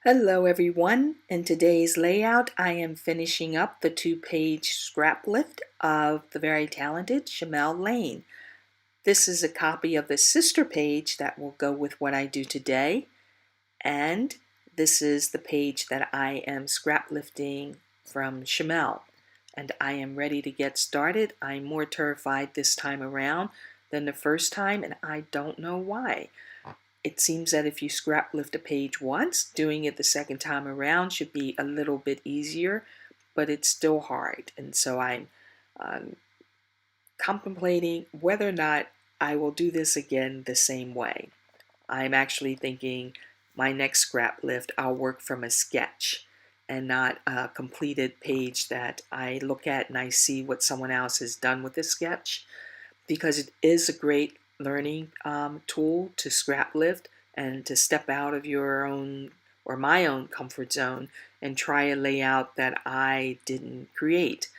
Hello everyone. In today's layout I am finishing up the 2-page Scraplift of the very talented Shamel Lane. This is a copy of the sister page that will go with what I do today, and this is the page that I am scraplifting from Shamel. And I am ready to get started. I'm more terrified this time around than the first time, and I don't know why. It seems that if you scrap lift a page once, doing it the second time around should be a little bit easier, but it's still hard. And so I'm um, contemplating whether or not I will do this again the same way. I'm actually thinking my next scrap lift, I'll work from a sketch and not a completed page that I look at and I see what someone else has done with the sketch, because it is a great learning tool to scrap lift and to step out of your own or my own comfort zone and try a layout that I didn't create.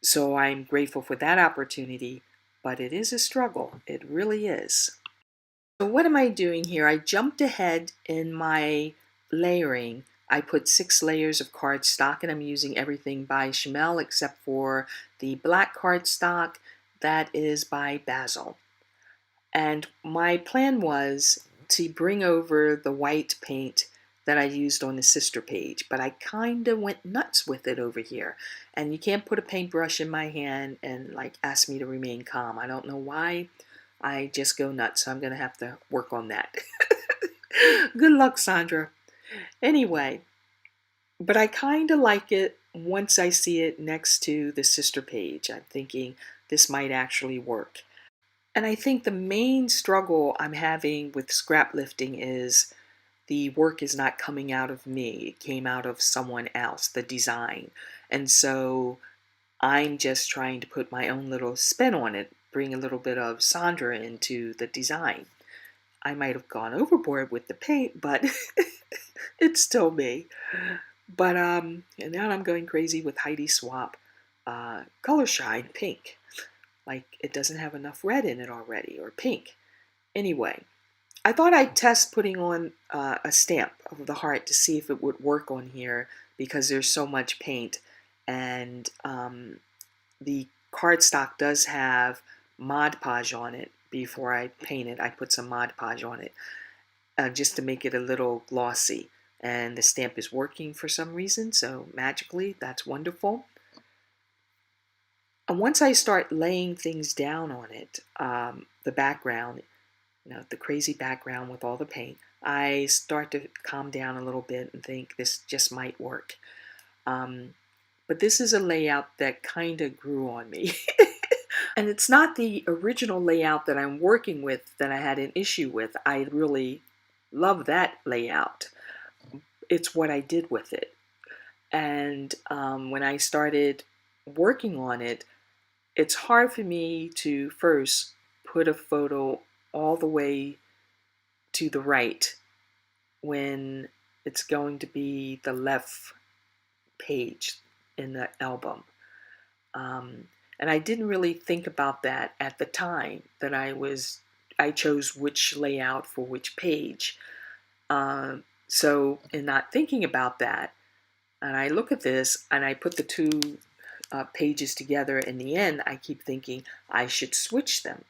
So I'm grateful for that opportunity, but it is a struggle. It really is. So what am I doing here? I jumped ahead in my layering. I put 6 layers of cardstock, and I'm using everything by Shamel except for the black cardstock that is by Basil. And my plan was to bring over the white paint that I used on the sister page, but I kind of went nuts with it over here. And you can't put a paintbrush in my hand and like ask me to remain calm. I don't know why. I just go nuts, so I'm going to have to work on that. Good luck, Saundra. Anyway, but I kind of like it once I see it next to the sister page. I'm thinking this might actually work. And I think the main struggle I'm having with scrap lifting is the work is not coming out of me. It came out of someone else, the design. And so I'm just trying to put my own little spin on it, bring a little bit of Saundra into the design. I might have gone overboard with the paint, but it's still me. But and now I'm going crazy with Heidi Swap Color Shine Pink. Like it doesn't have enough red in it already, or pink. Anyway, I thought I'd test putting on a stamp of the heart to see if it would work on here because there's so much paint, and the cardstock does have Mod Podge on it. Before I paint it, I put some Mod Podge on it just to make it a little glossy. And the stamp is working for some reason, so magically, that's wonderful. And once I start laying things down on it, the background, the crazy background with all the paint, I start to calm down a little bit and think this just might work. But this is a layout that kind of grew on me. And it's not the original layout that I'm working with that I had an issue with. I really love that layout. It's what I did with it. And when I started working on it, it's hard for me to first put a photo all the way to the right when it's going to be the left page in the album. And I didn't really think about that at the time that I chose which layout for which page. So in not thinking about that, and I look at this and I put the two pages together, in the end I keep thinking I should switch them.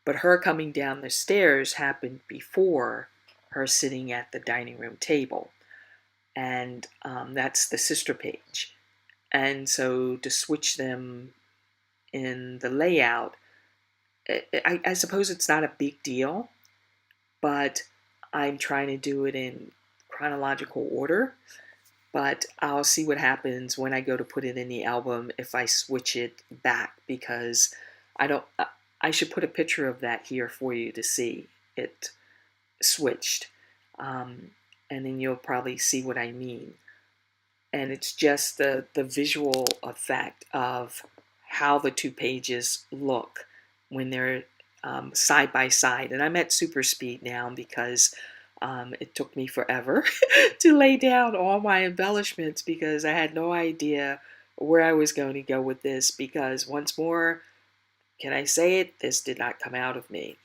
But her coming down the stairs happened before her sitting at the dining room table. And that's the sister page. And so to switch them in the layout, I suppose it's not a big deal, but I'm trying to do it in chronological order. But I'll see what happens when I go to put it in the album if I switch it back, because I don't. I should put a picture of that here for you to see it switched, and then you'll probably see what I mean. And it's just the visual effect of how the two pages look when they're side by side. And I'm at super speed now because it took me forever to lay down all my embellishments because I had no idea where I was going to go with this, because once more, can I say it? This did not come out of me.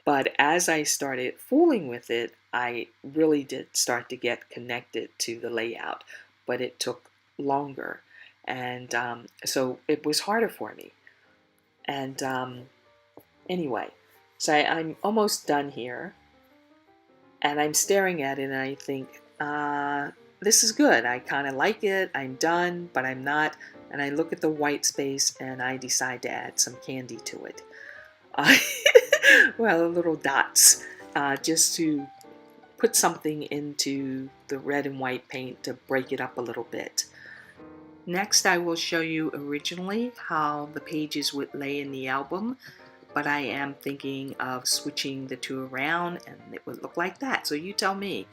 But as I started fooling with it, I really did start to get connected to the layout, but it took longer. And so it was harder for me. And anyway, so I'm almost done here. And I'm staring at it and I think, this is good. I kind of like it. I'm done, but I'm not. And I look at the white space and I decide to add some candy to it. Uh, well, little dots, just to put something into the red and white paint to break it up a little bit. Next, I will show you originally how the pages would lay in the album, but I am thinking of switching the two around and it would look like that. So you tell me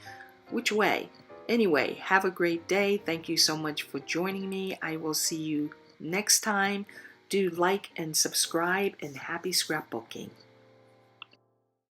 which way. Anyway, have a great day. Thank you so much for joining me. I will see you next time. Do like and subscribe, and happy scrapbooking.